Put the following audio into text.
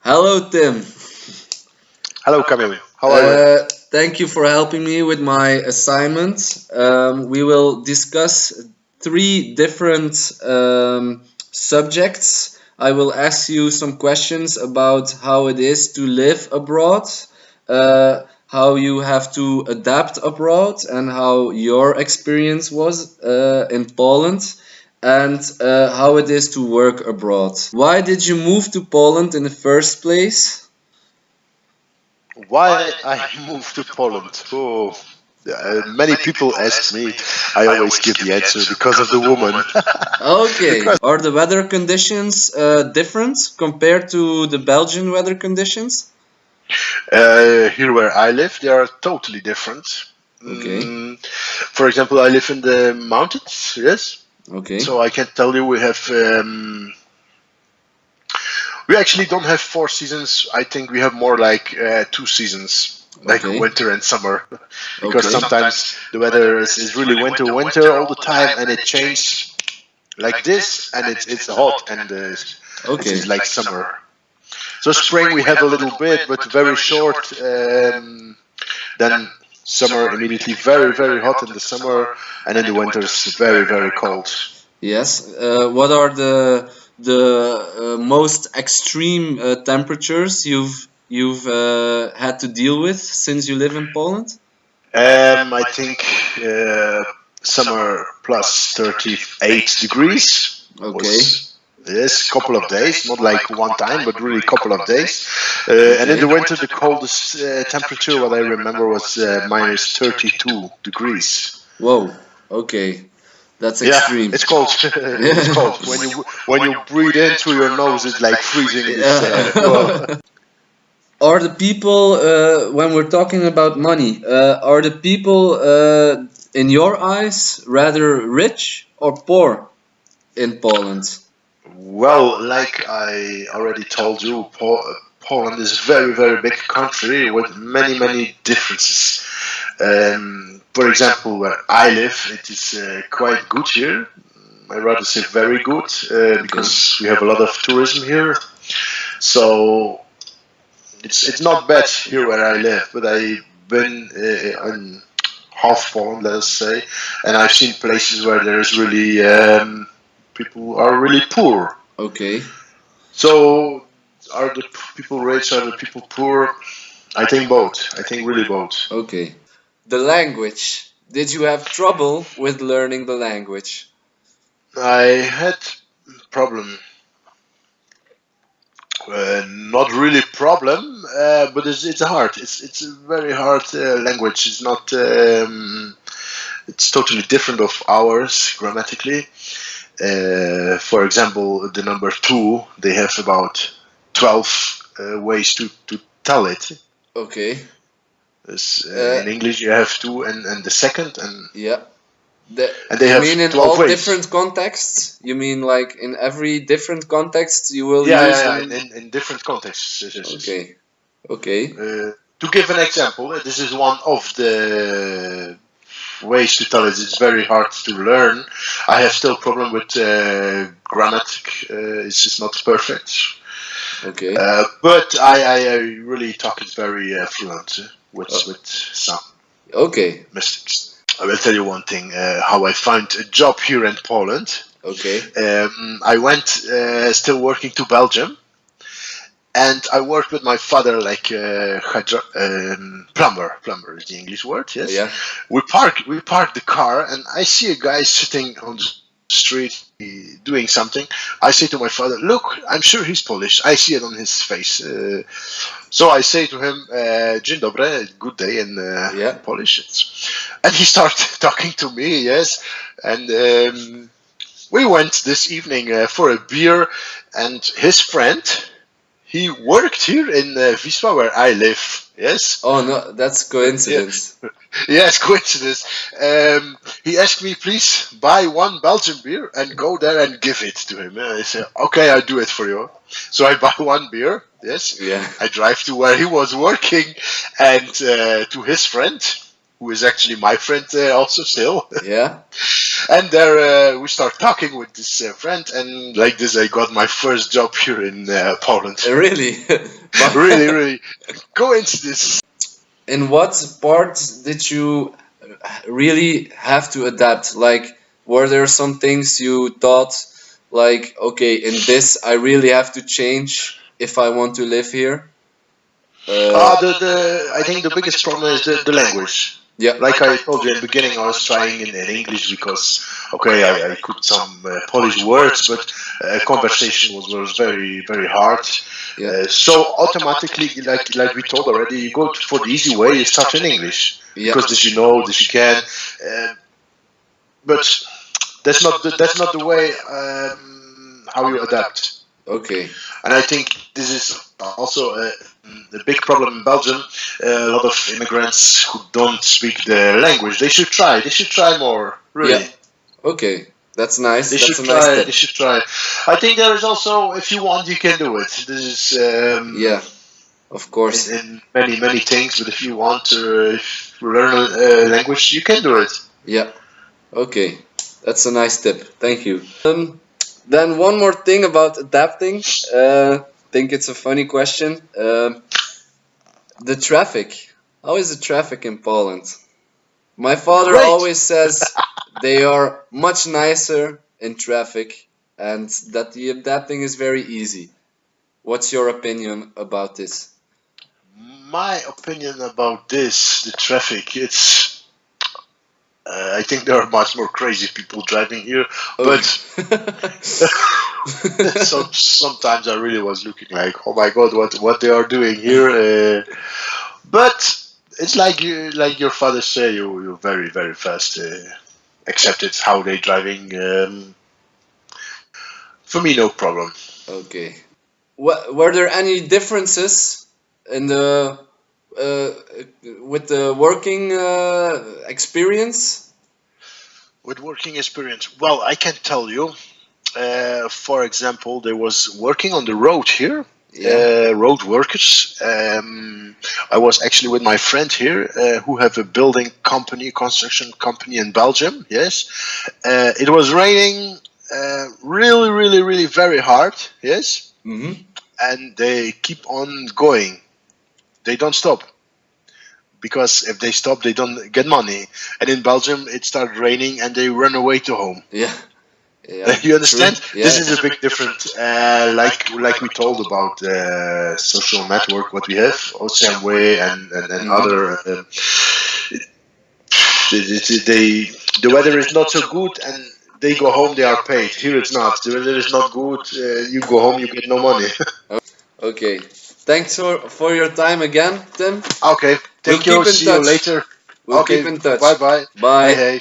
Hello, Tim. Hello, Kamiel. How are you? Thank you for helping me with my assignment. We will discuss three different subjects. I will ask you some questions about how it is to live abroad, how you have to adapt abroad, and how your experience was in Poland, and how it is to work abroad. Why did you move to Poland in the first place? Why I moved to Poland? Many people ask me. I always give the answer because of the woman. Okay. Because Are the weather conditions different compared to the Belgian weather conditions? here where I live, they are totally different. Okay. For example, I live in the mountains. Yes, Okay. so I can tell you we actually don't have 4 seasons. I think we have more like 2 seasons, like Okay. winter and summer. Because Okay. sometimes the weather is really winter all the time, and it changes like this, and it's hot, and Okay. it's like summer. So spring we have a little bit, but very short. Then summer immediately very hot in the summer, and in the winter it's very cold. Yes. What are the most extreme temperatures you've had to deal with since you live in Poland? I think summer plus 38 degrees Okay. was. Yes, couple of days, not like one time, but really couple of days. And in Okay. the winter, the coldest temperature, what I remember, was minus 32 degrees. Whoa. Okay. That's Yeah, extreme. it's cold. It's cold. When you breathe in through your nose, it's like freezing. It's whoa. Yeah. Are the people, when we're talking about money, are the people in your eyes rather rich or poor in Poland? Well, like I already told you, Poland is a very big country with many differences. For example, where I live, it is quite good here. I rather say very good because we have a lot of tourism here. So it's not bad here where I live, but I've been in half Poland, let us say, and I've seen places where there's really people are really poor. Okay. So are the people rich? Are the people poor? I think both. I think really both. Okay. The language. Did you have trouble with learning the language? I had problem. Not really problem, but it's hard. It's a very hard language. It's not. It's totally different of ours grammatically. For example, the number two, they have about 12 ways to tell it. Okay. In English, you have two and the second, Yeah. and they You have mean in 12 all ways. different contexts? You mean like in every different context you will Yeah, use yeah, them? in different contexts. Yes. Okay. Okay. To give an example, this is one of the ways to tell it. It's very hard to learn. I have still problem with grammatic. It's just not perfect. Okay. But I really talk it very fluent with some Okay. mistakes. I will tell you one thing, how I found a job here in Poland. Okay. I went still working to Belgium, and I worked with my father like plumber. Plumber is the English word. Yes. Yeah. We park the car, and I see a guy sitting on the street doing something. I say to my father, "Look, I'm sure he's Polish. I see it on his face." So I say to him, "Dzień dobry, good day" in Yeah. Polish. And he started talking to me. Yes, and we went this evening for a beer, and his friend. He worked here in Wisła, where I live. Yes. Oh no, that's coincidence. Yes, coincidence. He asked me, please buy one Belgian beer and go there and give it to him. I said, okay, I'll do it for you. So I buy one beer. Yes. Yeah. I drive to where he was working and to his friend, who is actually my friend also still. Yeah. And there we start talking with this friend, and like this, I got my first job here in Poland. Really? Really, really coincidence. In what part did you really have to adapt? Like, were there some things you thought, like, okay, in this I really have to change if I want to live here? I think the biggest problem is the language. Yeah. Like I told you in the beginning, I was trying in English because, okay, I could some Polish words, but conversation was very, very hard. Yeah. So automatically, like we told already, you go for the easy way, you start in English. Yeah. Because this you know, this you can. But that's not the way how you adapt. Okay. And I think this is also a big problem in Belgium. A lot of immigrants who don't speak the language. They should try. They should try more. Really. Yeah. Okay. That's nice. They That's should a nice try. tip. They should try. I think there is also, if you want, you can do it. This is Yeah. Of course. in many things. But if you want to learn a language, you can do it. Yeah. Okay. That's a nice tip. Thank you. Then one more thing about adapting. Think it's a funny question. The traffic. How is the traffic in Poland? My father Great. always says they are much nicer in traffic and that the adapting is very easy. What's your opinion about this? My opinion about this, the traffic, it's. I think there are much more crazy people driving here, but so sometimes I really was looking like, oh my god, what they are doing here. But it's like your father say, you're very fast. Accept it how they driving. For me, no problem. Okay. Were there any differences in the with the working experience? With working experience, well, I can tell you. For example, there was working on the road here. Yeah. Road workers. I was actually with my friend here who have a building company, construction company in Belgium. Yes, it was raining really very hard. Yes, Mm-hmm. and they keep on going. They don't stop because if they stop, they don't get money. And in Belgium, it started raining and they run away to home. Yeah. Yeah. You understand? True. Yeah. This is a big difference. Like we told about social network, what we have, OCM Way and other. The weather is not so good, and they go home. They are paid. Here it's not. The weather is not good. You go home, you get no money. Okay. Thanks for your time again, Tim. Okay. Thank We'll you. keep in See you touch. later. We'll Okay. keep in touch. Bye bye. Bye. Hey.